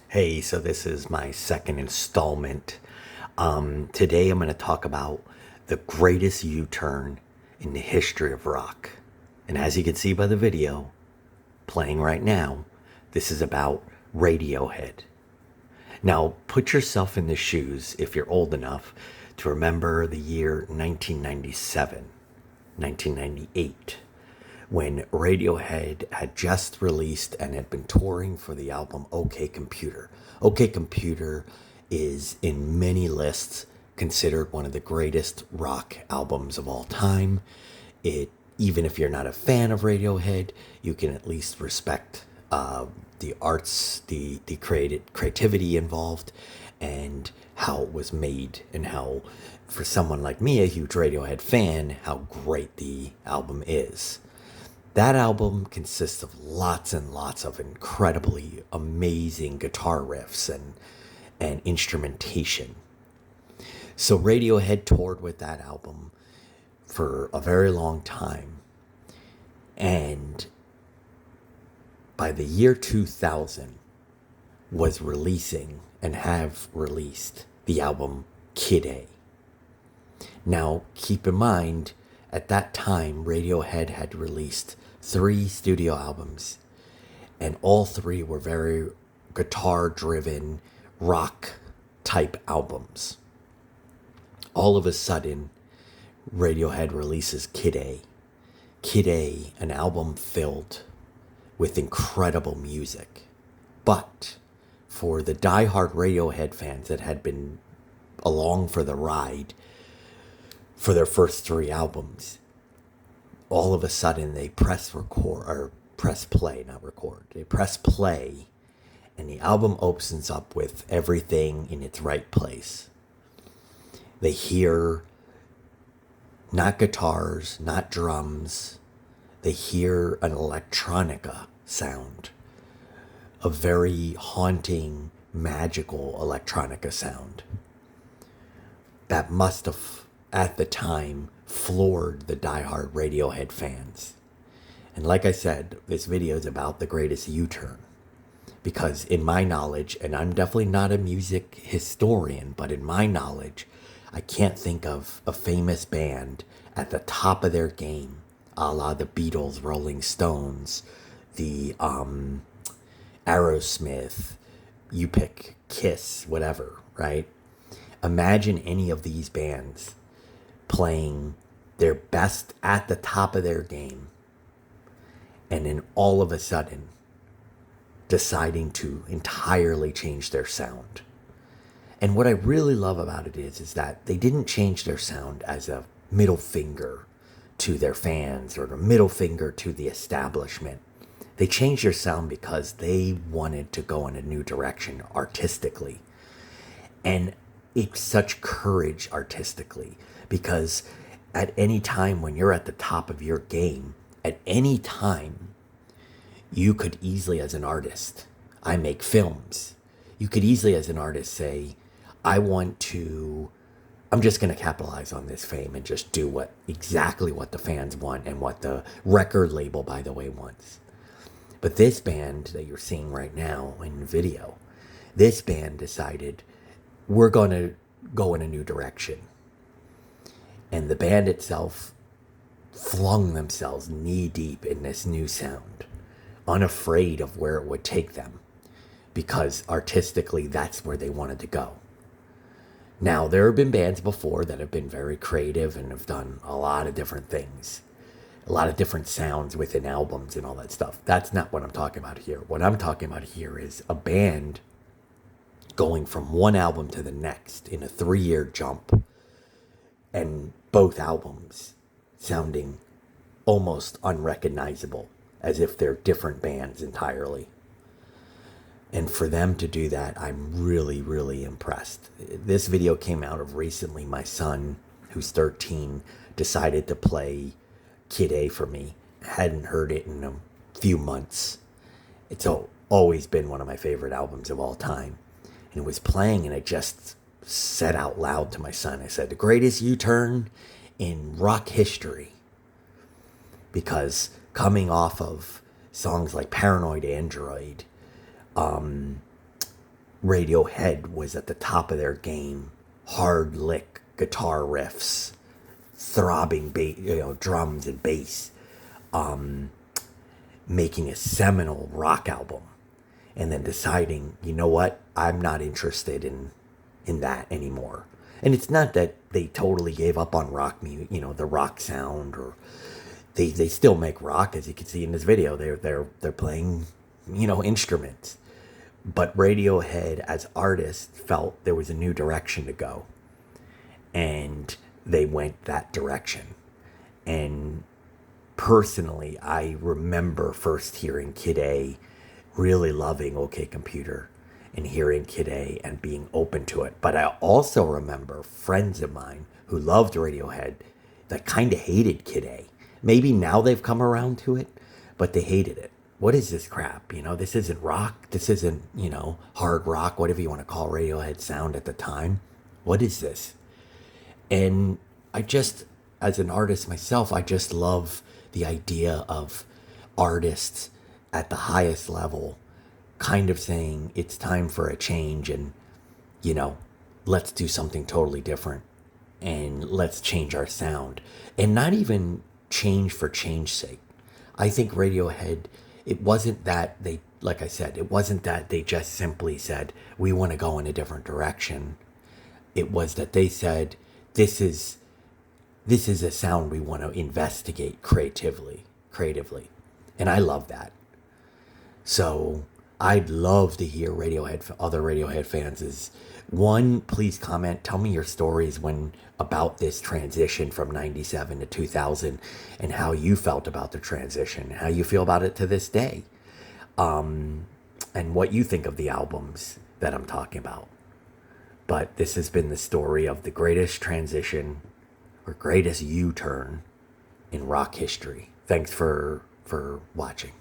Hey, so this is my second installment. Today I'm going to talk about the greatest U-turn in the history of rock. And as you can see by the video playing right now, this is about Radiohead. Now, put yourself in the shoes, if you're old enough, to remember the year 1997, 1998, when Radiohead had just released and had been touring for the album OK Computer. OK Computer is in many lists considered one of the greatest rock albums of all time. It, even if you're not a fan of Radiohead, you can at least respect the arts, the creativity involved, and how it was made, and how, for someone like me, a huge Radiohead fan, how great the album is. That album consists of lots and lots of incredibly amazing guitar riffs and instrumentation. So Radiohead toured with that album for a very long time. And by the year 2000 was releasing and have released the album Kid A. Now, keep in mind, at that time, Radiohead had released 3 studio albums, and all 3 were very guitar driven, rock type albums. All of a sudden, Radiohead releases Kid A. Kid A, an album filled with incredible music. But for the die-hard Radiohead fans that had been along for the ride for their first 3 albums, all of a sudden they press record, or press play, not record. They press play, and the album opens up with everything in its right place. They hear not guitars, not drums. They hear an electronica sound, a very haunting, magical electronica sound that must have, at the time, floored the diehard Radiohead fans. And like I said, this video is about the greatest U-turn. Because in my knowledge, and I'm definitely not a music historian, but in my knowledge, I can't think of a famous band at the top of their game, a la the Beatles, Rolling Stones, the Aerosmith, you pick, Kiss, whatever, right? Imagine any of these bands playing their best at the top of their game, and then all of a sudden deciding to entirely change their sound. And what I really love about it is that they didn't change their sound as a middle finger to their fans or a middle finger to the establishment. They changed their sound because they wanted to go in a new direction artistically. And it's such courage artistically, because at any time when you're at the top of your game, at any time, you could easily, as an artist, I make films. You could easily, as an artist, say, I'm just going to capitalize on this fame and just do exactly what the fans want and what the record label, by the way, wants. But this band that you're seeing right now in the video, this band decided, we're going to go in a new direction. And the band itself flung themselves knee deep in this new sound, unafraid of where it would take them, because artistically that's where they wanted to go. Now, there have been bands before that have been very creative and have done a lot of different things, a lot of different sounds within albums and all that stuff. That's not what I'm talking about here. What I'm talking about here is a band going from one album to the next in a 3-year jump, and both albums sounding almost unrecognizable, as if they're different bands entirely. And for them to do that, I'm really, really impressed. This video came out of recently. My son, who's 13, decided to play Kid A for me. Hadn't heard it in a few months. It's always been one of my favorite albums of all time. And it was playing, and I just said out loud to my son, I said, the greatest U-turn in rock history. Because coming off of songs like Paranoid Android, Radiohead was at the top of their game. Hard lick guitar riffs, throbbing drums and bass, making a seminal rock album, and then deciding, you know what, I'm not interested in that anymore. And it's not that they totally gave up on rock music, the rock sound, or they still make rock, as you can see in this video. They're playing, instruments. But Radiohead as artists felt there was a new direction to go, and they went that direction. And personally, I remember first hearing Kid A, really loving OK Computer, and hearing Kid A and being open to it. But I also remember friends of mine who loved Radiohead that kind of hated Kid A. Maybe now they've come around to it, but they hated it. What is this crap? This isn't rock. This isn't, hard rock, whatever you want to call Radiohead sound at the time. What is this? And I just, as an artist myself, I just love the idea of artists at the highest level kind of saying it's time for a change, and, let's do something totally different, and let's change our sound. And not even change for change's sake. I think Radiohead, it wasn't that they, like I said, it wasn't that they just simply said, we want to go in a different direction. It was that they said, this is a sound we want to investigate creatively. And I love that. So I'd love to hear other Radiohead fans is, one, please comment, tell me your stories about this transition from 97 to 2000, and how you felt about the transition, how you feel about it to this day, and what you think of the albums that I'm talking about. But this has been the story of the greatest transition, or greatest U-turn in rock history. Thanks for watching.